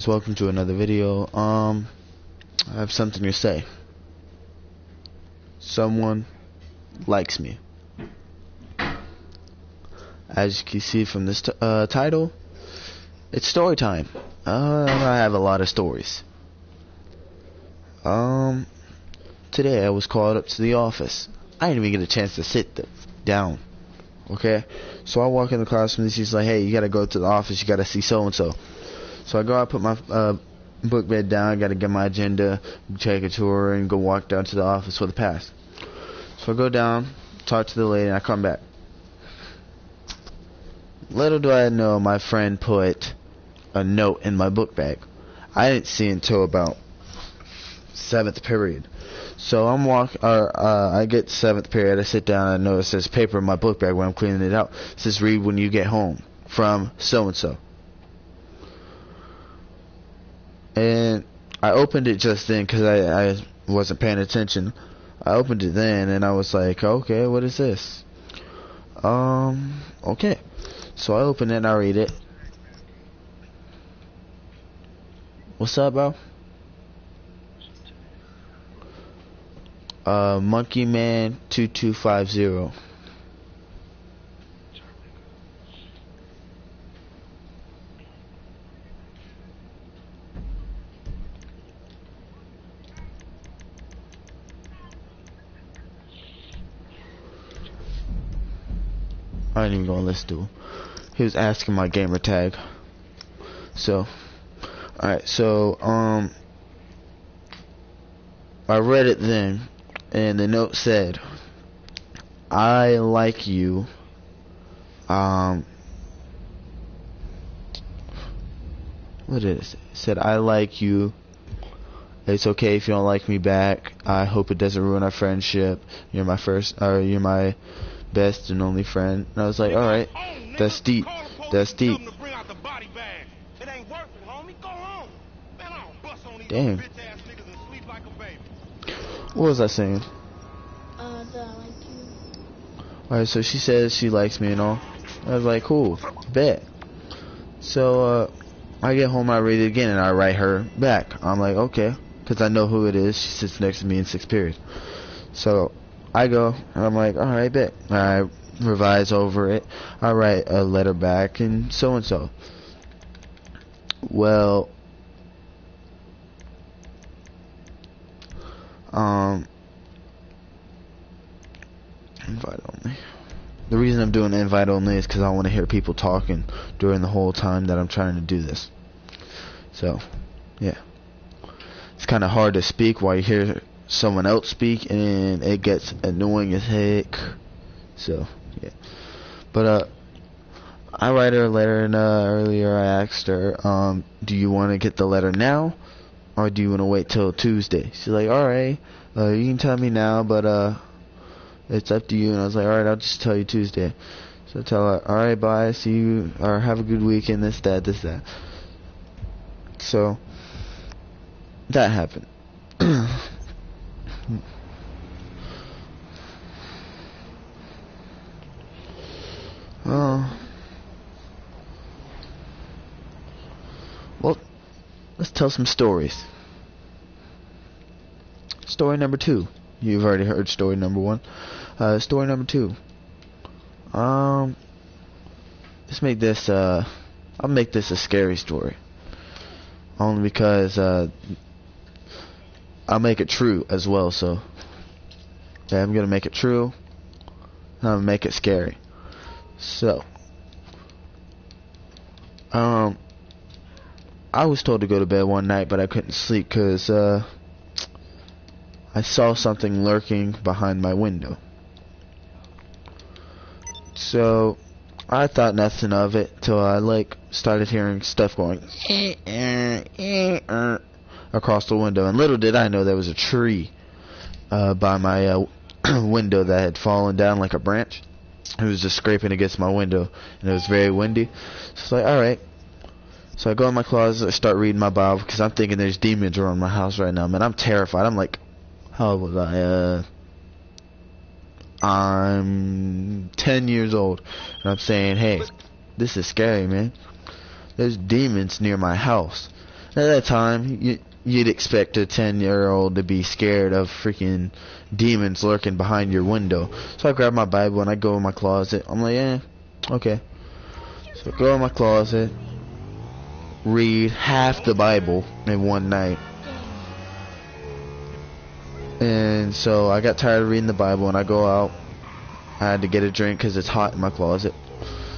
guys, welcome to another video. I have something to say. Someone likes me. As you can see from this title, it's story time. I have a lot of stories. Today I was called up to the office. I didn't even get a chance to sit down. Okay? So I walk in the classroom and she's like, hey, you gotta go to the office, you gotta see so-and-so. So I go out, put my book bed down, I gotta get my agenda, take a tour, and go walk down to the office for the pass. So I go down, talk to the lady, and I come back. Little do I know, my friend put a note in my book bag. I didn't see it until about 7th period. So I get 7th period, I sit down, I notice there's paper in my book bag when I'm cleaning it out. It says, read when you get home, from so-and-so. And I opened it just then because I wasn't paying attention. I opened it then and I was like, okay, what is this? Okay. So I open it and I read it. What's up, bro? Monkey Man 2250. I ain't even gonna listen to him. He was asking my gamer tag. So, alright, so, I read it then, and the note said, I like you, what did it say? It said, I like you, it's okay if you don't like me back, I hope it doesn't ruin our friendship, you're my best and only friend. And I was like, alright, that's deep. That's deep. Damn. What was I saying? That I like you. Alright, so she says she likes me and all. I was like, cool, bet. So, I get home, I read it again, and I write her back. I'm like, okay, because I know who it is. She sits next to me in 6th period. So, I go, and I'm like, alright, bet. I revise over it. I write a letter back, and so. Well, invite only. The reason I'm doing invite only is because I want to hear people talking during the whole time that I'm trying to do this. So, yeah. It's kind of hard to speak while you hear someone else speak, and it gets annoying as heck. So, yeah. But, I write her a letter, and earlier I asked her, do you want to get the letter now, or do you want to wait till Tuesday? She's like, alright, you can tell me now, but, it's up to you. And I was like, alright, I'll just tell you Tuesday. So I tell her, alright, bye, see you, or have a good weekend, this, that. So, that happened. Well, let's tell some stories. Story number 2. You've already heard story number 1. Story number 2. Let's make this, I'll make this a scary story. Only because, I'll make it true as well, so. Yeah, I'm gonna make it true. And I'm gonna make it scary. So. I was told to go to bed one night, but I couldn't sleep because, I saw something lurking behind my window. So, I thought nothing of it till I, started hearing stuff going across the window. And little did I know there was a tree by my window that had fallen down like a branch. It was just scraping against my window, and it was very windy. So it's like, alright. So I go in my closet, I start reading my Bible, because I'm thinking there's demons around my house right now, man. I'm terrified. I'm like, how old was I'm 10 years old, and I'm saying, hey, this is scary, man. There's demons near my house. that time, you'd expect a 10-year-old to be scared of freaking demons lurking behind your window. So I grab my Bible and I go in my closet. I'm like, okay. So I go in my closet, read half the Bible in one night. And so I got tired of reading the Bible and I go out. I had to get a drink because it's hot in my closet.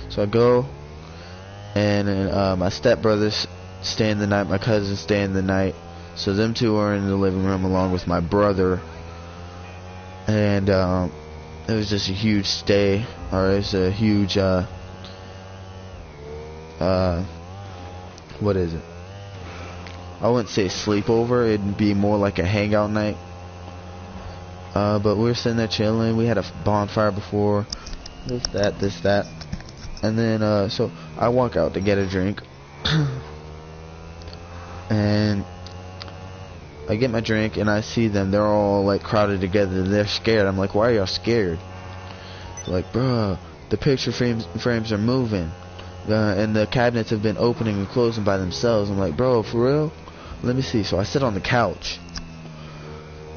So I go, and my stepbrothers staying the night, my cousins staying the night. So them two are in the living room along with my brother. And it was just a huge stay, or it's a huge what is it? I wouldn't say sleepover, it'd be more like a hangout night. But we were sitting there chilling. We had a bonfire before. This, that. And then, so I walk out to get a drink. And I get my drink and I see them. They're all like crowded together. They're scared. I'm like, why are y'all scared? They're like, bruh, the picture frames are moving. And the cabinets have been opening and closing by themselves. I'm like, bro, for real? Let me see. So I sit on the couch.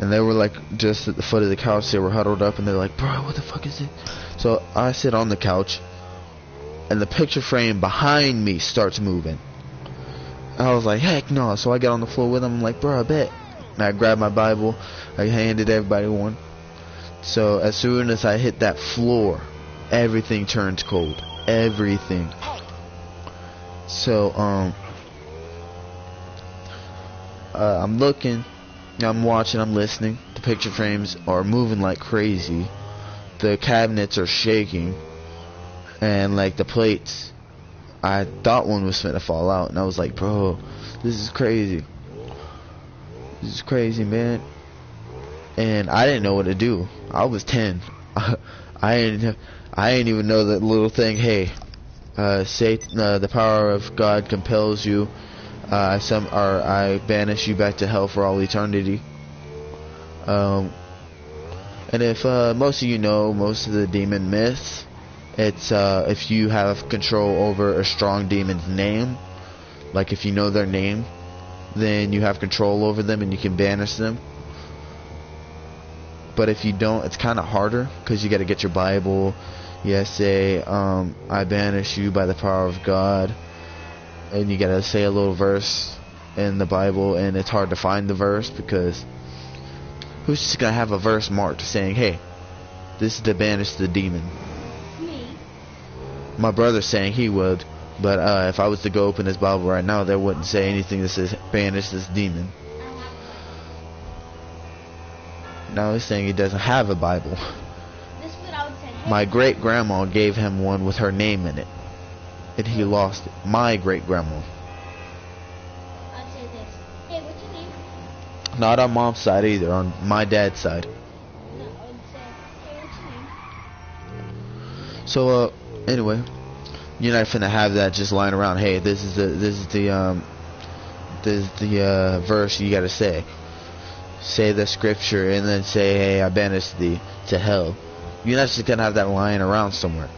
And they were like just at the foot of the couch. They were huddled up and they're like, bro, what the fuck is it? So I sit on the couch. And the picture frame behind me starts moving. I was like, heck no. So I get on the floor with them. I'm like, bro, I bet. And I grabbed my Bible. I handed everybody one. So as soon as I hit that floor, everything turns cold. Everything. So, I'm looking, I'm watching, I'm listening. The picture frames are moving like crazy. The cabinets are shaking. And like the plates, I thought one was finna fall out. And I was like, bro, this is crazy. This is crazy, man. And I didn't know what to do. I was 10. I didn't even know that little thing. Hey, Satan, the power of God compels you. I banish you back to hell for all eternity. And if most of you know most of the demon myths, it's if you have control over a strong demon's name, like if you know their name, then you have control over them and you can banish them. But if you don't, it's kind of harder because you got to get your Bible. You say, I banish you by the power of God. And you got to say a little verse in the Bible. And it's hard to find the verse because who's just going to have a verse marked saying, hey, this is to banish the demon? Me. My brother's saying he would. But if I was to go open his Bible right now, there wouldn't say anything that says banish this demon. Now he's saying he doesn't have a Bible. This is what I would say. Hey, My great-grandma gave him one with her name in it. And he lost it. My great-grandma. I'd say this. Hey, what's your name? Not on mom's side either, on my dad's side. No, I would say, hey, what's your name? So, anyway, you're not finna have that just lying around. Hey, this is the verse you gotta say. Say the scripture and then say, hey, I banish thee to hell. You're not just gonna have that lying around somewhere,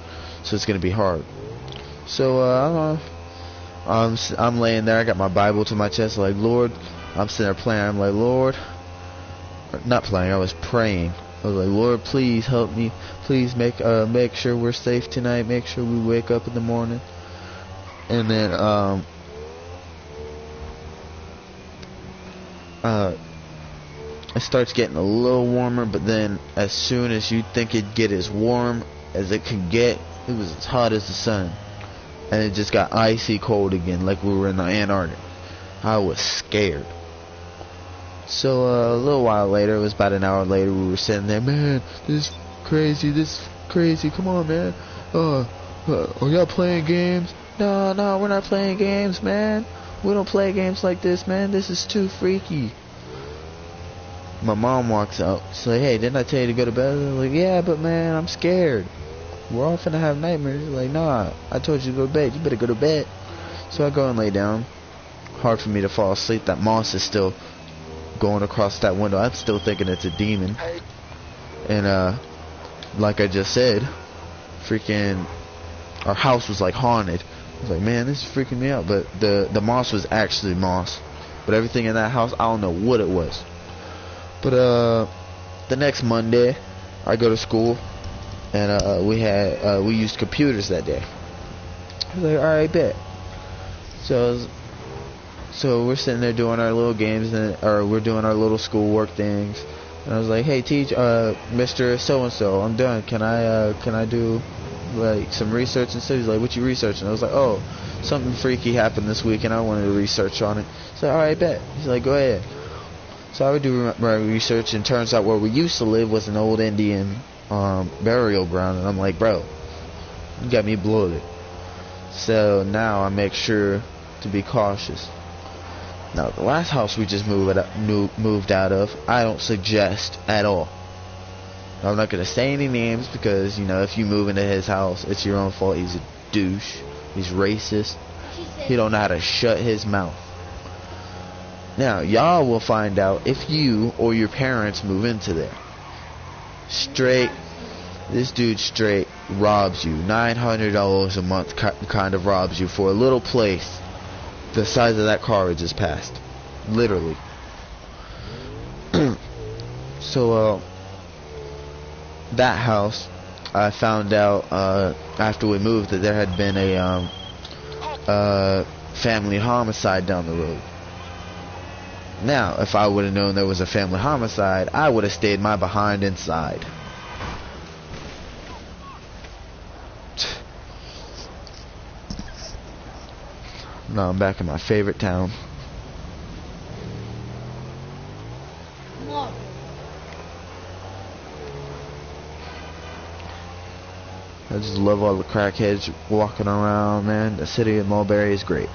so it's gonna be hard. So I'm laying there. I got my Bible to my chest, like, Lord. I'm sitting there playing. I'm like, Lord, not playing. I was praying. I was like, Lord, please help me. Please make sure we're safe tonight. Make sure we wake up in the morning. And then it starts getting a little warmer, but then as soon as you think it'd get as warm as it could get, it was as hot as the sun. And it just got icy cold again, like we were in the Antarctic. I was scared. So a little while later, it was about an hour later, we were sitting there, man, this is crazy, come on, man. Are y'all playing games? No, we're not playing games, man. We don't play games like this, man. This is too freaky. My mom walks out. She's like, hey, didn't I tell you to go to bed? I'm like, yeah, but man, I'm scared. We're all finna have nightmares. She's like, nah, I told you to go to bed. You better go to bed. So I go and lay down. Hard for me to fall asleep. That moss is still going across that window. I'm still thinking it's a demon. And like I just said, freaking our house was like haunted. I was like, man, this is freaking me out. But the moss was actually moss. but everything in that house, I don't know what it was. But the next Monday, I go to school, and we used computers that day. I was like, all right, bet. So we're sitting there doing our little games, or we're doing our little schoolwork things. And I was like, hey, Mr. So-and-so, I'm done. Can I do, like, some research and stuff? He's like, what you researching? I was like, oh, something freaky happened this week, and I wanted to research on it. So, all right, bet. He's like, go ahead. So I would do my research, and turns out where we used to live was an old Indian burial ground. And I'm like, bro, you got me bloated. So now I make sure to be cautious. Now, the last house we just moved out of, I don't suggest at all. Now, I'm not going to say any names because, you know, if you move into his house, it's your own fault. He's a douche. He's racist. He don't know how to shut his mouth. Now, y'all will find out if you or your parents move into there. This dude straight robs you. $900 a month kind of robs you for a little place the size of that car we just passed. Literally. So, that house, I found out after we moved that there had been a family homicide down the road. Now, if I would have known there was a family homicide, I would have stayed my behind inside. Now I'm back in my favorite town. I just love all the crackheads walking around, man. The city of Mulberry is great.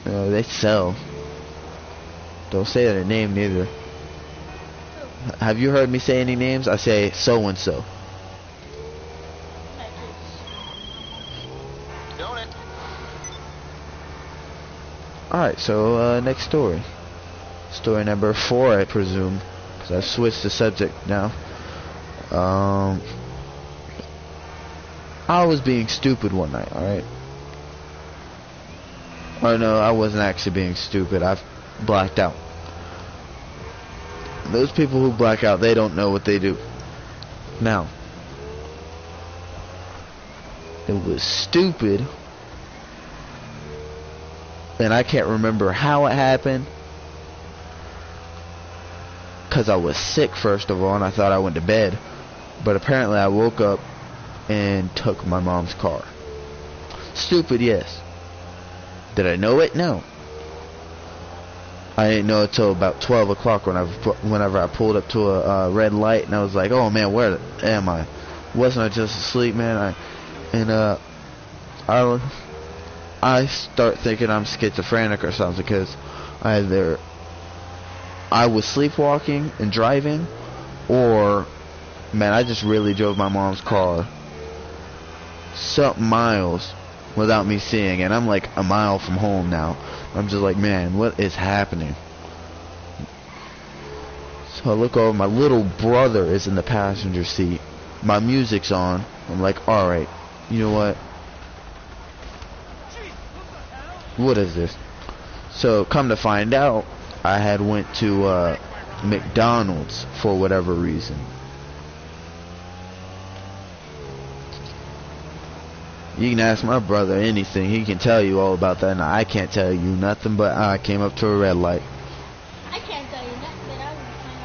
They sell. Don't say their name neither. Have you heard me say any names? I say so and so. Alright, so next story. Story number 4, I presume, because I've switched the subject now. I was being stupid one night, alright? Oh no, I wasn't actually being stupid. I've blacked out. Those people who black out, they don't know what they do. Now, it was stupid, and I can't remember how it happened, because I was sick first of all, and I thought I went to bed, but apparently I woke up and took my mom's car. Stupid, yes. Did I know it? No. I didn't know it till about 12 o'clock whenever I pulled up to a red light, and I was like, oh man, where am I? Wasn't I just asleep, man? I start thinking I'm schizophrenic or something, because either I was sleepwalking and driving, or man, I just really drove my mom's car some miles without me seeing, and I'm like a mile from home now. I'm just like, man, what is happening? So I look over, my little brother is in the passenger seat. My music's on. I'm like, alright, you know what? What is this? So, come to find out, I had went to McDonald's for whatever reason. You can ask my brother anything. He can tell you all about that. Now, I can't tell you nothing, but I came up to a red light. I can't tell you nothing, but I was find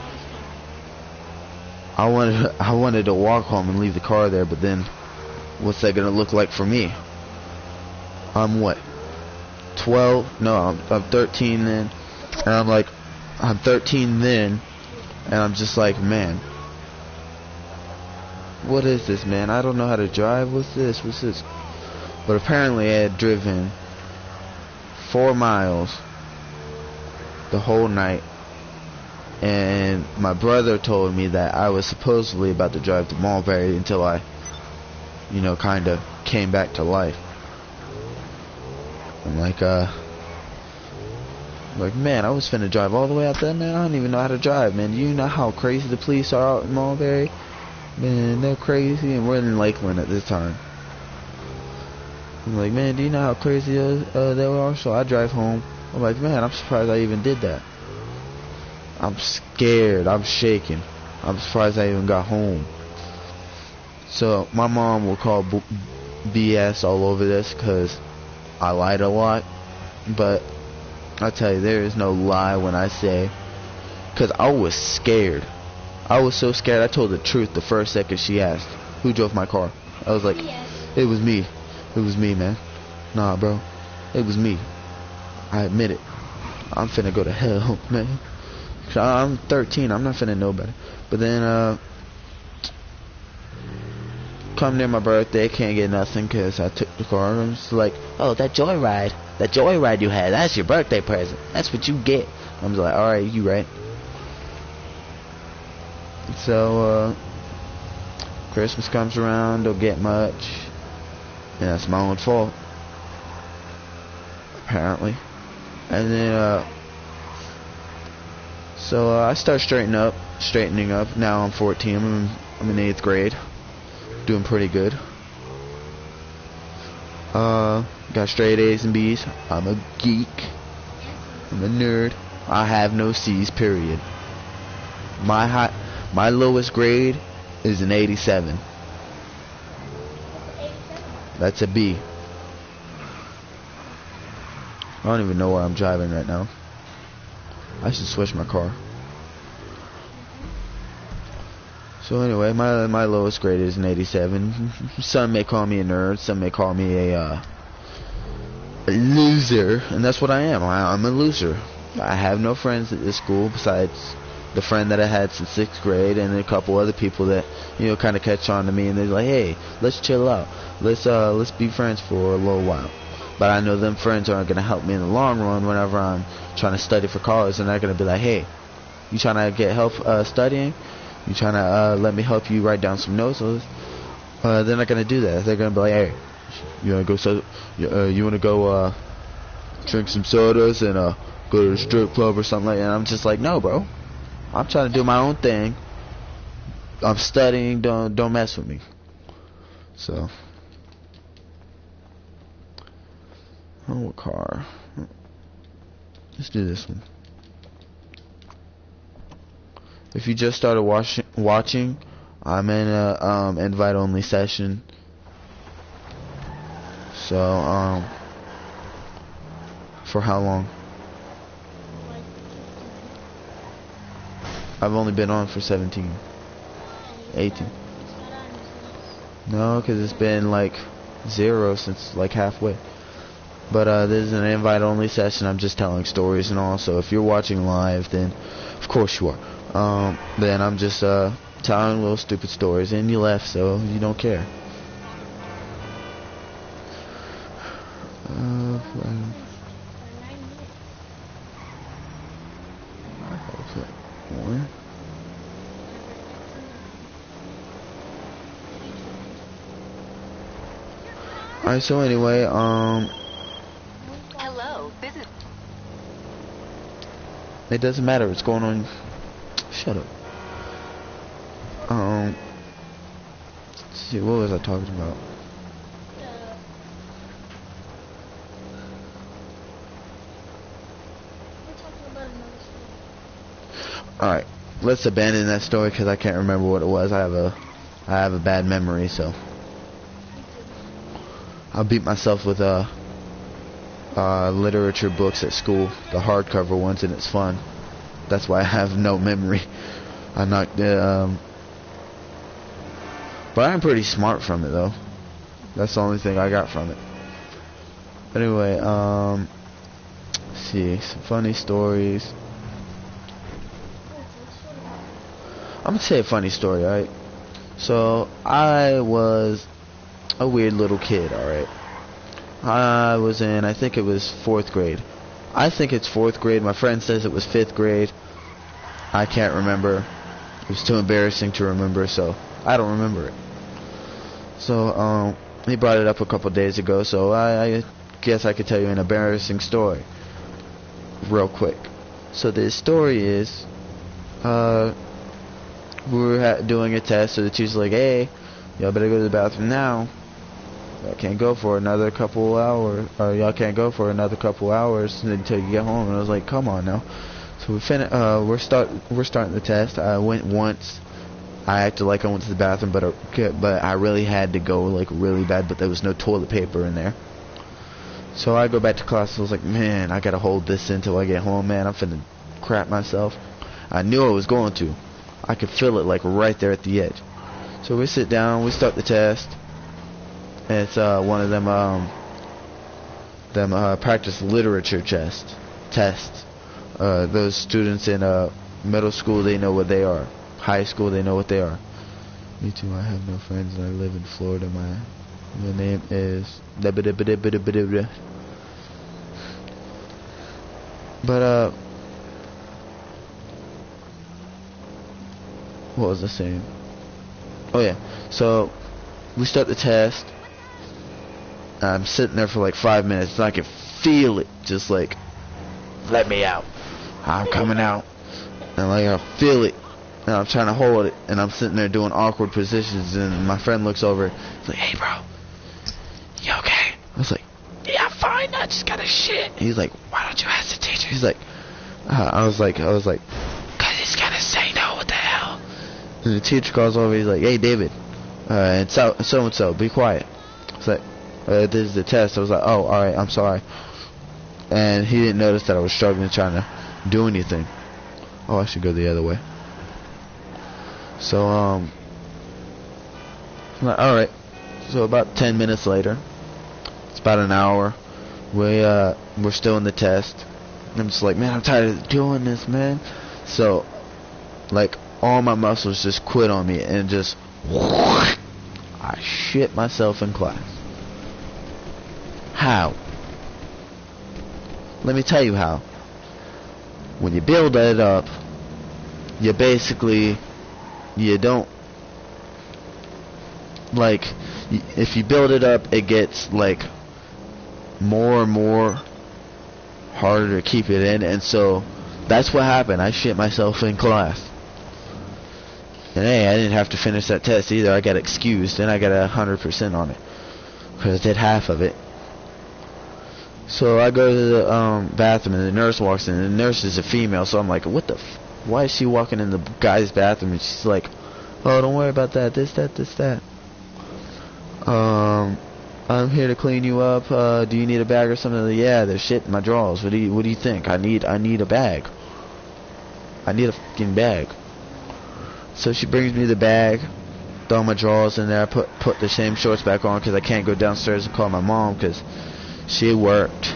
all this. I wanted to walk home and leave the car there, but then what's that gonna look like for me? I'm what? 12? No, I'm 13 then. And I'm like, I'm 13 then, and I'm just like, man, what is this, man? I don't know how to drive. What's this? What's this? But apparently I had driven 4 miles the whole night, and my brother told me that I was supposedly about to drive to Mulberry until I, you know, kind of came back to life. I'm like, man, I was finna drive all the way out there, man. I don't even know how to drive, man. Do you know how crazy the police are out in Mulberry? Man, they're crazy, and we're in Lakeland at this time. I'm like, man, do you know how crazy they are? So I drive home. I'm like, man, I'm surprised I even did that. I'm scared. I'm shaking. I'm surprised I even got home. So my mom will call BS all over this because I lied a lot. But I tell you, there is no lie when I say, because I was scared. I was so scared. I told the truth the first second she asked, who drove my car? I was like, it was me. It was me, man. Nah, bro. It was me. I admit it. I'm finna go to hell, man. I'm 13. I'm not finna know better. But then, come near my birthday, can't get nothing because I took the car. And it's like, oh, that joyride you had, that's your birthday present. That's what you get. I'm just like, alright, you right. So, Christmas comes around, don't get much. And that's my own fault. Apparently. And then, so I start straightening up. Now I'm 14. I'm in 8th grade. Doing pretty good. Got straight A's and B's. I'm a geek. I'm a nerd. I have no C's, period. My lowest grade is an 87. That's a B. I don't even know where I'm driving right now. I should switch my car. So anyway, my lowest grade is an 87. Some may call me a nerd. Some may call me a loser. And that's what I am. I'm a loser. I have no friends at this school besides the friend that I had since 6th grade and a couple other people that, you know, kind of catch on to me and they're like, hey, let's chill out. Let's be friends for a little while. But I know them friends aren't going to help me in the long run whenever I'm trying to study for college. And they're going to be like, hey, you trying to get help studying? You trying to let me help you write down some notes? They're not going to do that. They're going to be like, hey, you want to go drink some sodas and go to the strip club or something like that? And I'm just like, no, bro. I'm trying to do my own thing. I'm studying. Don't mess with me. So, oh, what car? Let's do this one. If you just started watching, I'm in a invite only session. So, for how long? I've only been on for 17, 18. No, because it's been like 0 since like halfway. But this is an invite only session. I'm just telling stories and all. So if you're watching live, then of course you are. Then I'm just telling little stupid stories, and you left, so you don't care. Alright, so anyway, hello, business. It doesn't matter what's going on. Shut up. Let's see, what was I talking about? Alright, let's abandon that story because I can't remember what it was. I have a bad memory, so I'll beat myself with literature books at school, the hardcover ones, and it's fun. That's why I have no memory. I'm not, but I'm pretty smart from it though. That's the only thing I got from it. But anyway, let's see, some funny stories. I'm gonna say a funny story, alright? So, I was a weird little kid, alright? I was in, I think it was 4th grade. I think it's 4th grade. My friend says it was 5th grade. I can't remember. It was too embarrassing to remember, so I don't remember it. So, he brought it up a couple days ago, so I guess I could tell you an embarrassing story real quick. So the story is, we were doing a test, so the teacher's like, hey, y'all better go to the bathroom now. Y'all can't go for another couple hours, or y'all can't go for another couple hours until you get home. And I was like, come on now. So we're starting the test. I went once. I acted like I went to the bathroom, but I really had to go, like, really bad, but there was no toilet paper in there. So I go back to class. I was like, man, I gotta hold this until I get home, man. I'm finna crap myself. I knew I was going to. I could feel it, like, right there at the edge. So we sit down, we start the test. And it's one of them practice literature tests. Those students in middle school, they know what they are. High school, they know what they are. Me too. I have no friends, and I live in Florida. My name is. But what was I saying? Oh yeah. So we start the test. I'm sitting there for like 5 minutes, and I can feel it, just like, let me out. I'm coming out, and like I feel it. And I'm trying to hold it, and I'm sitting there doing awkward positions, and my friend looks over, he's like, hey bro, you okay? I was like, yeah, I'm fine, I just got a shit. And he's like, why don't you ask the teacher? He's like, I was like, cause he's gonna say no, what the hell? And the teacher calls over, he's like, hey David, and so, be quiet. It's like, this is the test. I was like, oh, alright, I'm sorry. And he didn't notice that I was struggling trying to do anything. Oh, I should go the other way. So, I'm like, alright. So about 10 minutes later, it's about an hour, we're still in the test. I'm just like, man, I'm tired of doing this, man. So, like, all my muscles just quit on me, and just, I shit myself in class. How? Let me tell you how. When you build it up, you basically, you don't, like, if you build it up, it gets, like, more and more harder to keep it in, and so that's what happened. I shit myself in class. And hey, I didn't have to finish that test either. I got excused, and I got 100% on it, because I did half of it. So I go to the bathroom, and the nurse walks in, and the nurse is a female, so I'm like, what the why is she walking in the guy's bathroom? And she's like, oh, don't worry about that, this, that. I'm here to clean you up. Do you need a bag or something? Like, yeah, there's shit in my drawers. What do you think? I need a bag. I need a fucking bag. So she brings me the bag, throw my drawers in there. I put the same shorts back on because I can't go downstairs and call my mom because she worked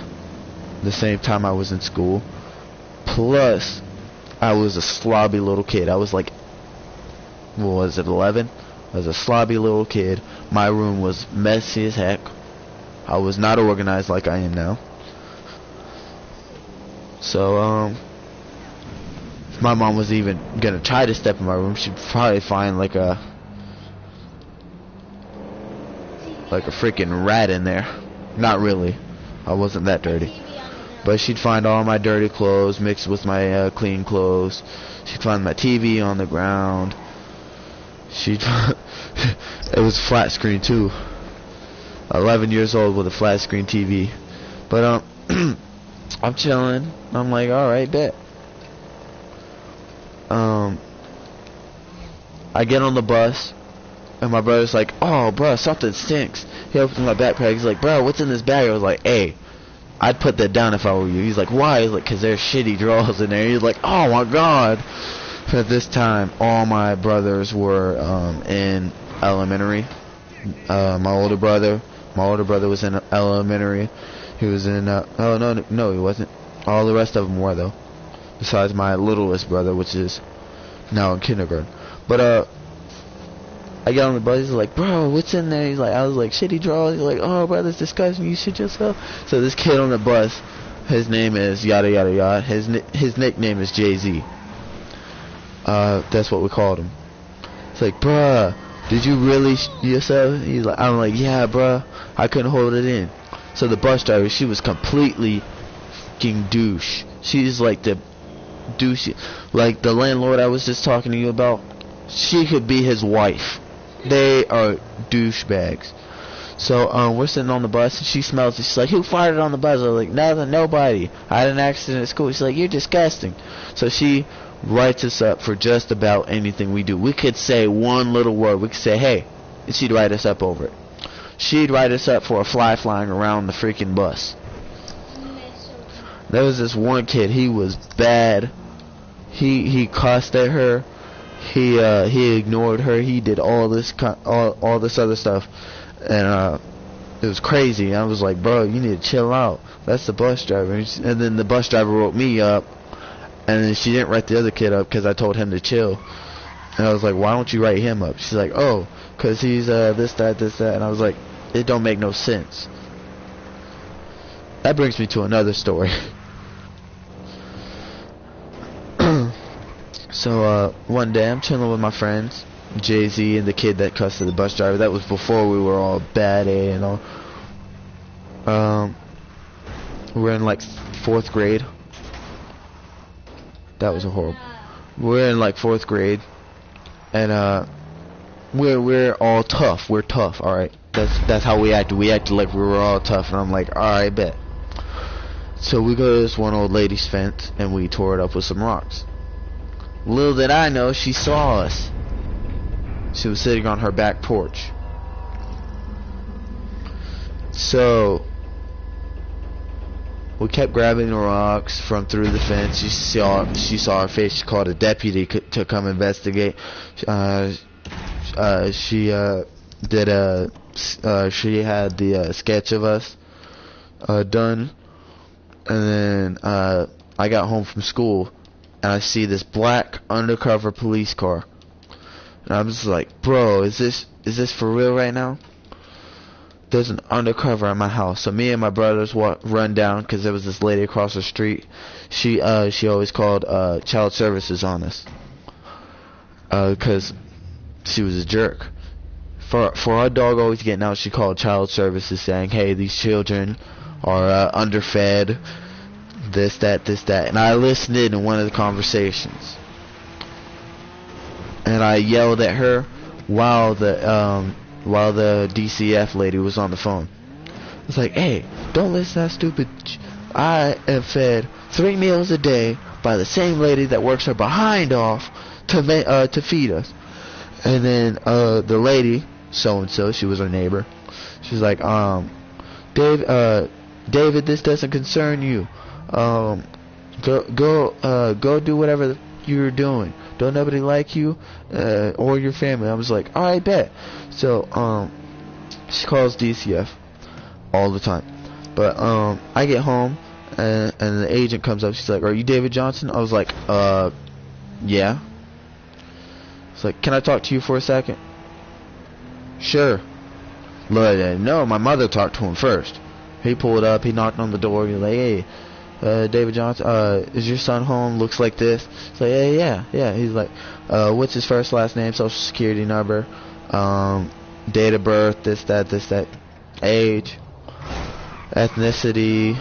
the same time I was in school. Plus, I was a slobby little kid. I was like, what was it, 11? I was a slobby little kid. My room was messy as heck. I was not organized like I am now. So, if my mom was even gonna try to step in my room, she'd probably find like a freaking rat in there. Not really. I wasn't that dirty. But she'd find all my dirty clothes mixed with my clean clothes. She'd find my TV on the ground. It was flat screen too. 11 years old with a flat screen TV. But I'm chilling. I'm like, alright, bet. I get on the bus, and my brother's like, oh, bro, something stinks. He opens my backpack. He's like, bro, what's in this bag? I was like, hey, I'd put that down if I were you. He's like, why? He's like, because there's shitty drawers in there. He's like, oh my god. At this time, all my brothers were in elementary. My older brother was in elementary. He was in oh no, he wasn't. All the rest of them were though, besides my littlest brother, which is now in kindergarten. But I get on the bus. He's like, bro, what's in there? He's like, I was like, shitty drawers. He's like, oh, bro, that's disgusting. You shit yourself. So this kid on the bus, his name is yada yada yada. His nickname is Jay-Z. That's what we called him. It's like, bruh, did you really yourself? He's like, I'm like, yeah, bruh, I couldn't hold it in. So the bus driver, she was completely fucking douche. She's like the douche, like the landlord I was just talking to you about. she could be his wife. They are douchebags. So we're sitting on the bus and she smells it. She's like, who farted on the bus? I was like, nothing, nobody. I had an accident at school. She's like, you're disgusting. So she writes us up for just about anything we do. We could say one little word. We could say, hey, and she'd write us up over it. She'd write us up for a fly flying around the freaking bus. There was this one kid, he was bad. He cussed at her. He ignored her. He did all this other stuff. And it was crazy. I was like, bro, you need to chill out. That's the bus driver. And then the bus driver wrote me up. And then she didn't write the other kid up because I told him to chill. And I was like, why don't you write him up? She's like, oh, because he's this, that. And I was like, it don't make no sense. That brings me to another story. So one day I'm chilling with my friends, Jay-Z and the kid that cussed at the bus driver. That was before we were all bad A and all. We're in like 4th grade. That was a horrible. We're in like 4th grade, and we're all tough. We're tough, all right. That's how we acted. We acted like we were all tough, and I'm like, all right, bet. So we go to this one old lady's fence, and we tore it up with some rocks. Little did I know, she saw us. She was sitting on her back porch. So we kept grabbing the rocks from through the fence. She saw our face. She called a deputy to come investigate. She had the sketch of us done, and then I got home from school and I see this black undercover police car, and I'm just like, bro, is this for real right now? There's an undercover at my house. So me and my brothers run down because there was this lady across the street. She always called child services on us because she was a jerk. For our dog always getting out, she called child services saying, hey, these children are underfed, this, that. And I listened in one of the conversations. And I yelled at her while the DCF lady was on the phone. I was like, hey, don't listen to that stupid I am fed 3 meals a day by the same lady that works her behind off to feed us. And then the lady, so-and-so, she was our neighbor, she's like, David, this doesn't concern you. Go do whatever you're doing. Don't nobody like you or your family. I was like, alright, bet. So she calls DCF all the time. But I get home and the agent comes up. She's like, are you David Johnson? I was like, yeah. It's like, can I talk to you for a second? Sure. But no, my mother talked to him first. He pulled up, he knocked on the door, he's like, hey, David Johnson, is your son home? Looks like this. It's like, hey, yeah. He's like, what's his first, last name, social security number, date of birth, this, that, age, ethnicity,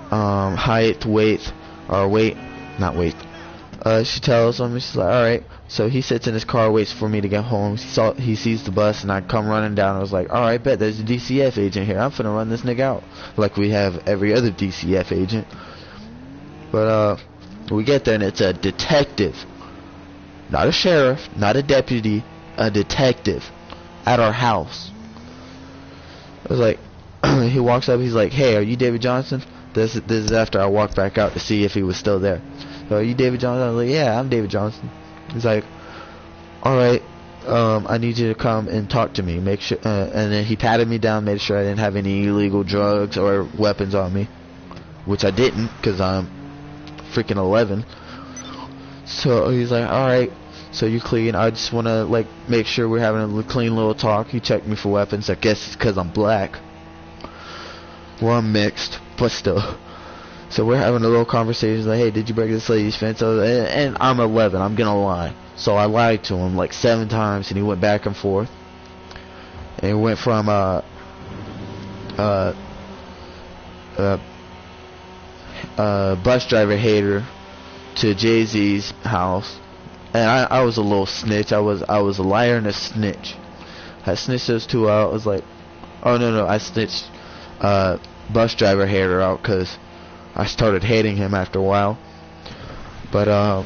height, weight, she tells him, she's like, alright. So he sits in his car, waits for me to get home. He sees the bus, and I come running down. I was like, alright, bet, there's a DCF agent here. I'm finna run this nigga out. Like we have every other DCF agent. But, we get there, and it's a detective. Not a sheriff, not a deputy, a detective at our house. I was like, he walks up, he's like, hey, are you David Johnson? This is after I walked back out to see if he was still there. So, are you David Johnson? I was like, yeah, I'm David Johnson. He's like, alright, I need you to come and talk to me. Make sure, and then he patted me down, made sure I didn't have any illegal drugs or weapons on me, which I didn't, because I'm freaking 11. So he's like, alright, so you're clean. I just want to, like, make sure we're having a clean little talk. He checked me for weapons. I guess it's because I'm black. Well, I'm mixed, but still. So we're having a little conversation, like, hey, did you break this lady's fence? And I'm 11, I'm gonna lie. So I lied to him like 7 times, and he went back and forth. And he went from bus driver hater to Jay-Z's house and I was a little snitch. I was a liar and a snitch. I snitched those two out. I was like, oh no, I snitched bus driver hater out because I started hating him after a while. But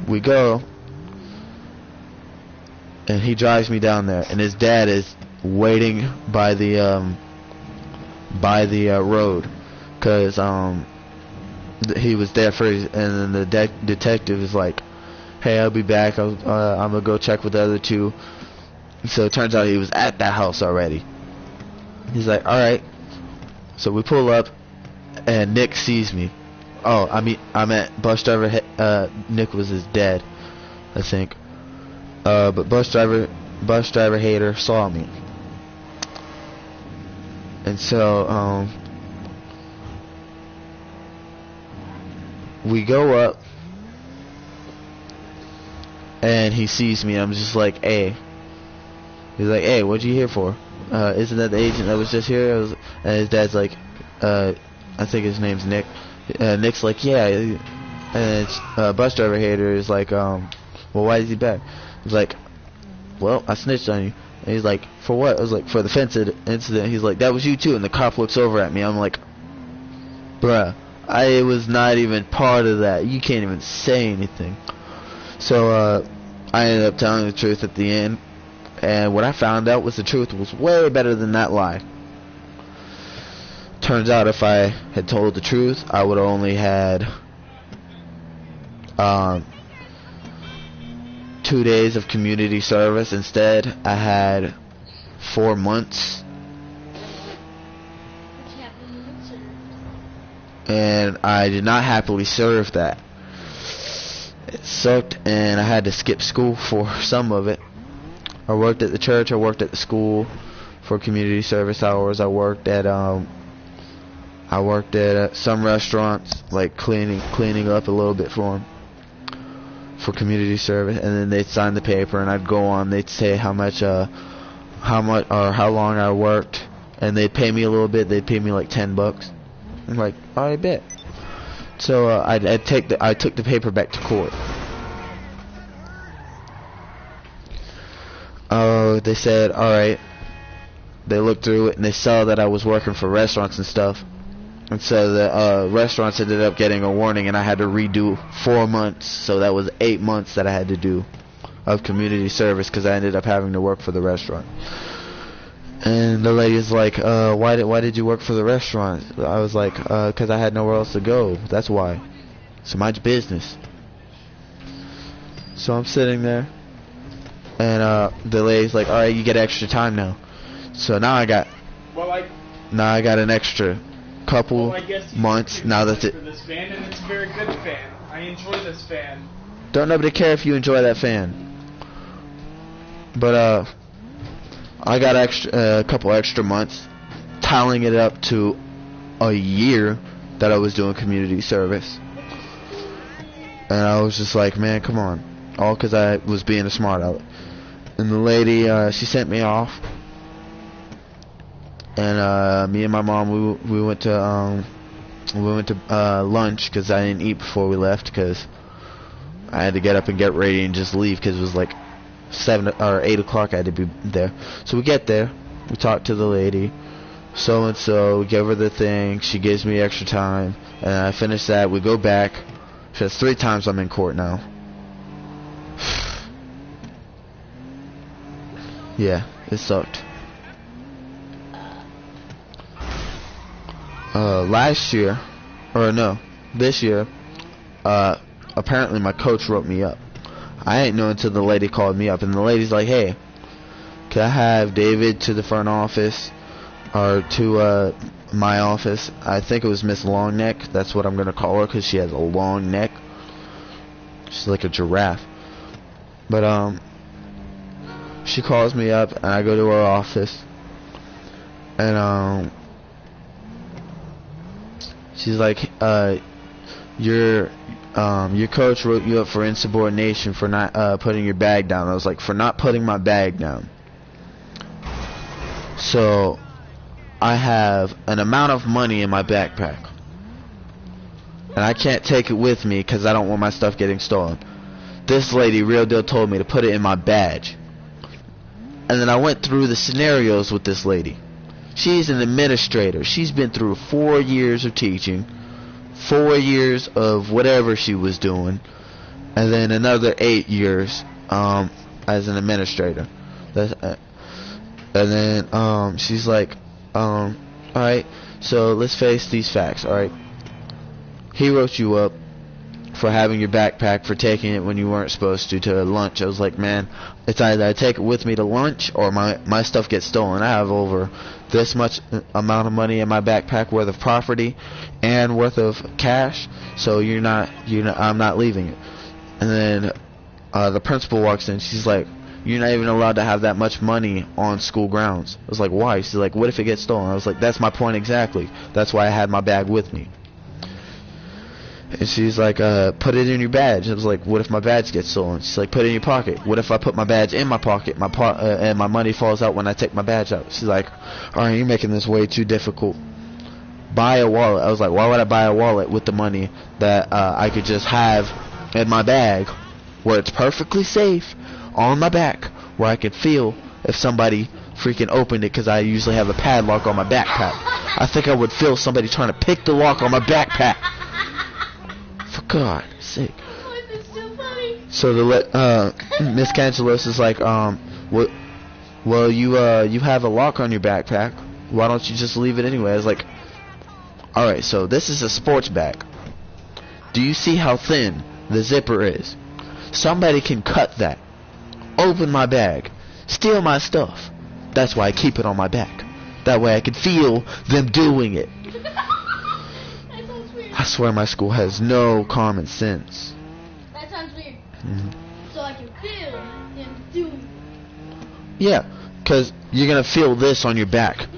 we go, and he drives me down there, and his dad is waiting by the road, cause he was there for his, and then the detective is like, hey, I'll be back. I'm gonna go check with the other two. So it turns out he was at that house already. He's like, all right. So we pull up, and Nick sees me. Oh, I mean, I'm at bus driver. Nick was his dad, I think. But bus driver hater saw me. And so, we go up, and he sees me. I'm just like, hey. He's like, hey, what you here for? Isn't that the agent that was just here? And his dad's like, I think his name's Nick. Nick's like, yeah. And it's, bus driver hater is like, well, why is he back? He's like, well, I snitched on you. And he's like, for what? I was like, for the fence incident. He's like, that was you too. And the cop looks over at me. I'm like, bruh, I was not even part of that. You can't even say anything. So I ended up telling the truth at the end. And what I found out was the truth was way better than that lie. Turns out if I had told the truth, I would have only had 2 days of community service. Instead, I had 4 months. And I did not happily serve that. It sucked, and I had to skip school for some of it. I worked at the church, I worked at the school for community service hours. I worked at some restaurants, like cleaning up a little bit for them for community service, and then they'd sign the paper, and I'd go on. They'd say how much or how long I worked, and they'd pay me a little bit. They'd pay me like $10. I'm like, oh, I bet. So I took the paper back to court. They said, alright. They looked through it and they saw that I was working for restaurants and stuff. And so the restaurants ended up getting a warning, and I had to redo 4 months. So that was 8 months that I had to do of community service, because I ended up having to work for the restaurant. And the lady's like, why did you work for the restaurant? I was like, because I had nowhere else to go. That's why. So mind your business. So I'm sitting there, and the lady's like, all right, you get extra time now. So now I got an extra couple months. Now that's it. For this fan, and it's a very good fan. I enjoy this fan. Don't nobody care if you enjoy that fan. But I got a couple extra months, tallying it up to a year that I was doing community service. And I was just like, man, come on. All because I was being a smart aleck. And the lady, she sent me off. And me and my mom, we went to lunch, because I didn't eat before we left, because I had to get up and get ready and just leave, because it was like 7 or 8 o'clock. I had to be there. So we get there, we talk to the lady, so and so, we give her the thing, she gives me extra time, and I finish that. We go back. That's 3 times I'm in court now. Yeah, it sucked. This year, apparently my coach wrote me up. I ain't know until the lady called me up, and the lady's like, hey, can I have David to the front office, or to my office? I think it was Miss Longneck. That's what I'm going to call her, because she has a long neck. She's like a giraffe. But she calls me up, and I go to her office, and she's like, your coach wrote you up for insubordination for not putting your bag down. I was like, for not putting my bag down. So I have an amount of money in my backpack, and I can't take it with me because I don't want my stuff getting stolen. this lady real deal told me to put it in my badge. And then I went through the scenarios with this lady. She's an administrator. She's been through 4 years of teaching, 4 years of whatever she was doing, and then another 8 years as an administrator. And then she's like, alright, so let's face these facts, alright? He wrote you up for having your backpack, for taking it when you weren't supposed to lunch. I was like, man, it's either I take it with me to lunch or my stuff gets stolen. I have over this much amount of money in my backpack worth of property and worth of cash, so I'm not leaving it. And then the principal walks in. She's like, you're not even allowed to have that much money on school grounds. I was like, why? She's like, what if it gets stolen? I was like, that's my point exactly. That's why I had my bag with me. And she's like, put it in your badge. I was like, what if my badge gets stolen? She's like, put it in your pocket. What if I put my badge in my pocket, and my money falls out when I take my badge out? She's like, alright, you're making this way too difficult. Buy a wallet. I was like, why would I buy a wallet with the money that I could just have in my bag, where it's perfectly safe, on my back, where I could feel if somebody freaking opened it, because I usually have a padlock on my backpack. I think I would feel somebody trying to pick the lock on my backpack. For God's sake. Oh, this is so funny. So Miss Cangelos is like, well, you have a lock on your backpack. Why don't you just leave it anyway? I was like, alright, so this is a sports bag. Do you see how thin the zipper is? Somebody can cut that, open my bag, steal my stuff. That's why I keep it on my back. That way I can feel them doing it. That sounds weird. I swear my school has no common sense. That sounds weird. Mm-hmm. So I can feel them doing. Yeah, because you're going to feel this on your back.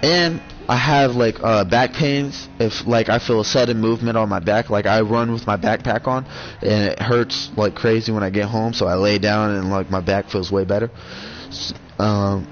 And I have like back pains if like I feel a sudden movement on my back. Like I run with my backpack on and it hurts like crazy when I get home, so I lay down and like my back feels way better. I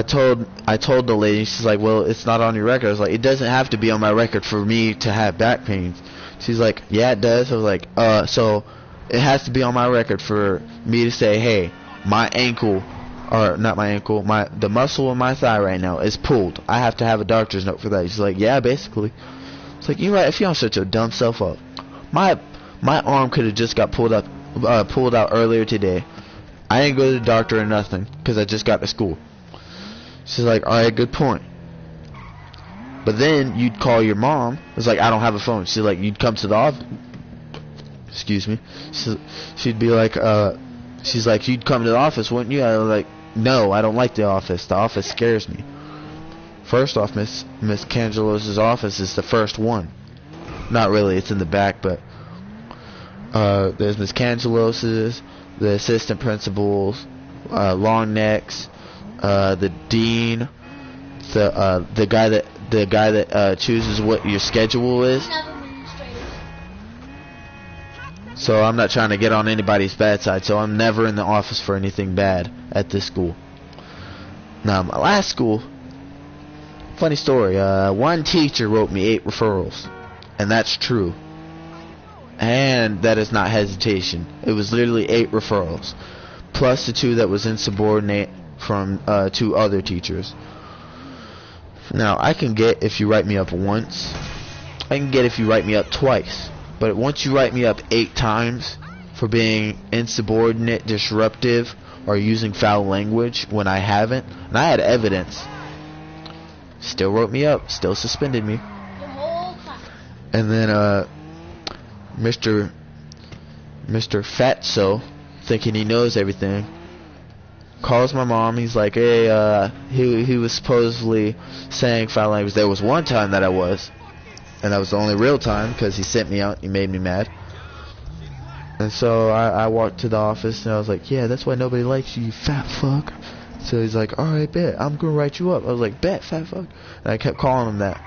told the lady, she's like, well, it's not on your record. I was like, it doesn't have to be on my record for me to have back pains. She's like, yeah, it does. I was like, so it has to be on my record for me to say, hey, my ankle, or not my ankle, the muscle in my thigh right now is pulled. I have to have a doctor's note for that. She's like, yeah, basically. It's like, you're right, if you don't shut your dumb self up. My arm could have just got pulled out earlier today. I didn't go to the doctor or nothing because I just got to school. She's like, alright, good point. But then you'd call your mom. It's like, I don't have a phone. She's like, you'd come to the office. Excuse me. She'd be like, she's like, you'd come to the office, wouldn't you? I was like, no, I don't like the office. The office scares me. First off, Miss Cangelos' office is the first one. Not really, it's in the back, but there's Miss Cangelos's, the assistant principals, long necks, the dean, the guy that chooses what your schedule is. So I'm not trying to get on anybody's bad side, so I'm never in the office for anything bad at this school. Now, my last school, funny story, one teacher wrote me 8 referrals, and that's true. And that is not hesitation. It was literally 8 referrals, plus the 2 that was insubordinate from 2 other teachers. Now, I can get if you write me up once. I can get if you write me up twice. But once you write me up 8 times for being insubordinate, disruptive, or using foul language when I haven't, and I had evidence, still wrote me up, still suspended me. The whole time. And then Mr. Fatso, thinking he knows everything, calls my mom. He's like, hey, he was supposedly saying foul language. There was one time that I was. And that was the only real time, because he sent me out. He made me mad. And so I walked to the office, and I was like, yeah, that's why nobody likes you, you fat fuck. So he's like, alright, bet. I'm going to write you up. I was like, bet, fat fuck. And I kept calling him that.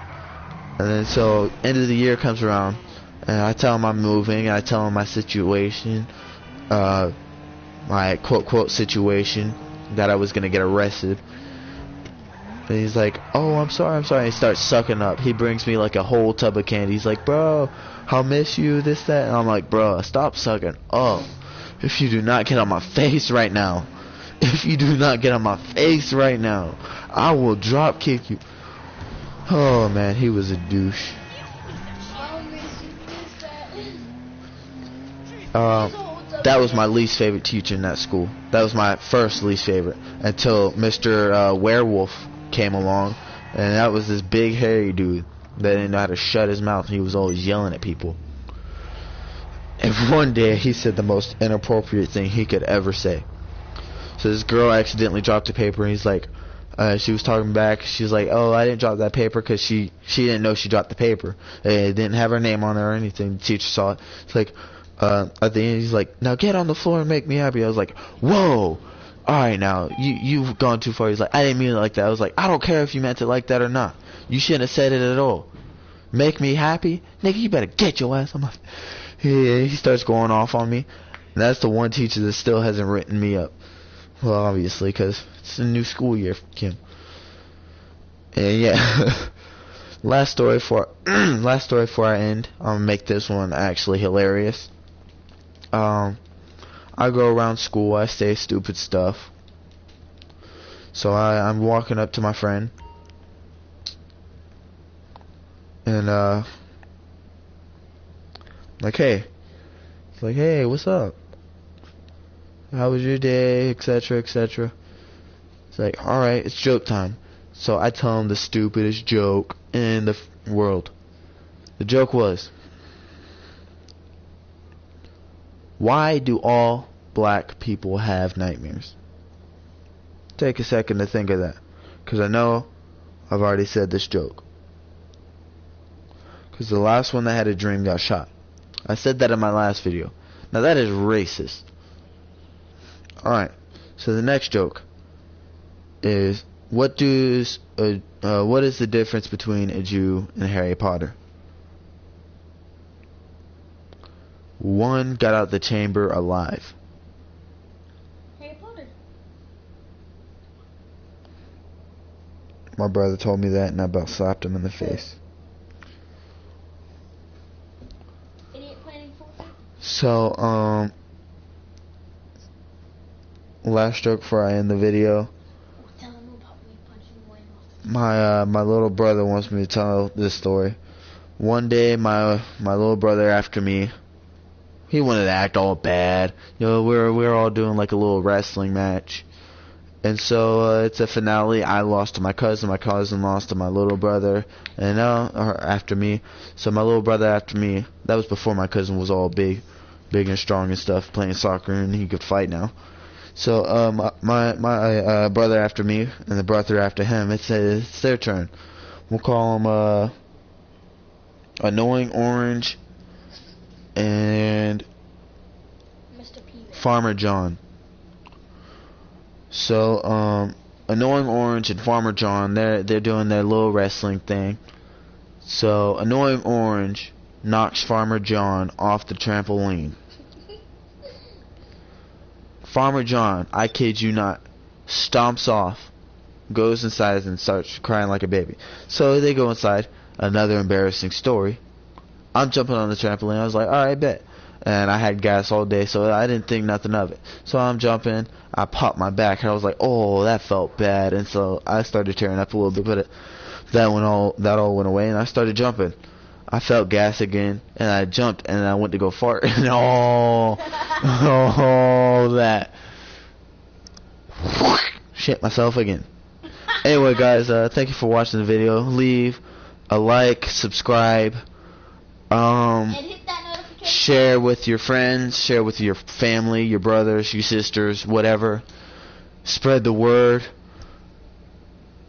And then so end of the year comes around, and I tell him I'm moving, and I tell him my situation, my quote-quote situation, that I was going to get arrested. And he's like, oh, I'm sorry. He starts sucking up. He brings me like a whole tub of candy. He's like, bro, I'll miss you, this, that. And I'm like, bro, stop sucking up. If you do not get on my face right now, I will drop kick you. Oh, man, he was a douche. That was my least favorite teacher in that school. That was my first least favorite until Mr. Werewolf came along, and that was this big hairy dude that didn't know how to shut his mouth. He was always yelling at people. And one day he said the most inappropriate thing he could ever say. So this girl accidentally dropped a paper, and he's like, she was talking back. She was like, oh, I didn't drop that paper because she didn't know she dropped the paper. It didn't have her name on it or anything. The teacher saw it. It's like, at the end, he's like, now get on the floor and make me happy. I was like, whoa, alright, now, you've gone too far. He's like, I didn't mean it like that. I was like, I don't care if you meant it like that or not. You shouldn't have said it at all. Make me happy? Nigga, you better get your ass on my... He starts going off on me. And that's the one teacher that still hasn't written me up. Well, obviously, because it's a new school year for Kim. And yeah... Last story before I end. I'm gonna make this one actually hilarious. I go around school, I say stupid stuff. So I'm walking up to my friend, and like, hey. It's like, hey, what's up? How was your day, etc., etc. It's like, alright, it's joke time. So I tell him the stupidest joke in the world. The joke was, why do all black people have nightmares? Take a second to think of that, because I know I've already said this joke. Because the last one that had a dream got shot. I said that in my last video. Now that is racist. Alright, so the next joke is, what is the difference between a Jew and Harry Potter? One got out the chamber alive. Harry Potter. My brother told me that, and I about slapped him in the face. Idiot planning for that? So, last joke before I end the video. Tell him about me punching Wayne. My little brother wants me to tell this story. One day, my little brother after me, he wanted to act all bad. You know, we're all doing like a little wrestling match, and so it's a finale. I lost to my cousin lost to my little brother, and after me. So my little brother after me. That was before my cousin was all big and strong and stuff, playing soccer, and he could fight now. So my brother after me and the brother after him, it's their turn. We'll call them Annoying Orange and Mr. Peeves. Farmer John. So Annoying Orange and Farmer John, they're doing their little wrestling thing. So Annoying Orange knocks Farmer John off the trampoline. Farmer John, I kid you not, stomps off, goes inside and starts crying like a baby. So they go inside. Another embarrassing story. I'm jumping on the trampoline. I was like, alright, bet. And I had gas all day, so I didn't think nothing of it. So I'm jumping. I popped my back, and I was like, oh, that felt bad. And so I started tearing up a little bit, but that all went away, and I started jumping. I felt gas again, and I jumped, and I went to go fart, and all that. Shit myself again. Anyway, guys, thank you for watching the video. Leave a like, subscribe, And hit that notification. share with your friends, share with your family, your brothers, your sisters, whatever. Spread the word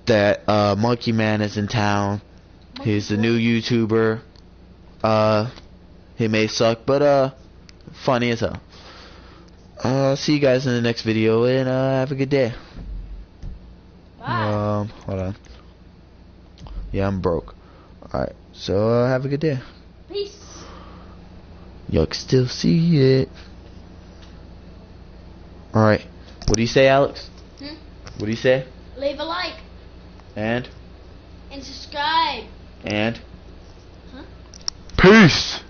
that Monkey Man is in town. He's the new YouTuber. He may suck, but funny as hell. See you guys in the next video, and have a good day. Bye. Hold on. Yeah, I'm broke. Alright, so have a good day. Peace. Y'all can still see it. Alright, what do you say, Alex? Hmm? What do you say? Leave a like. And And subscribe. and Huh? peace.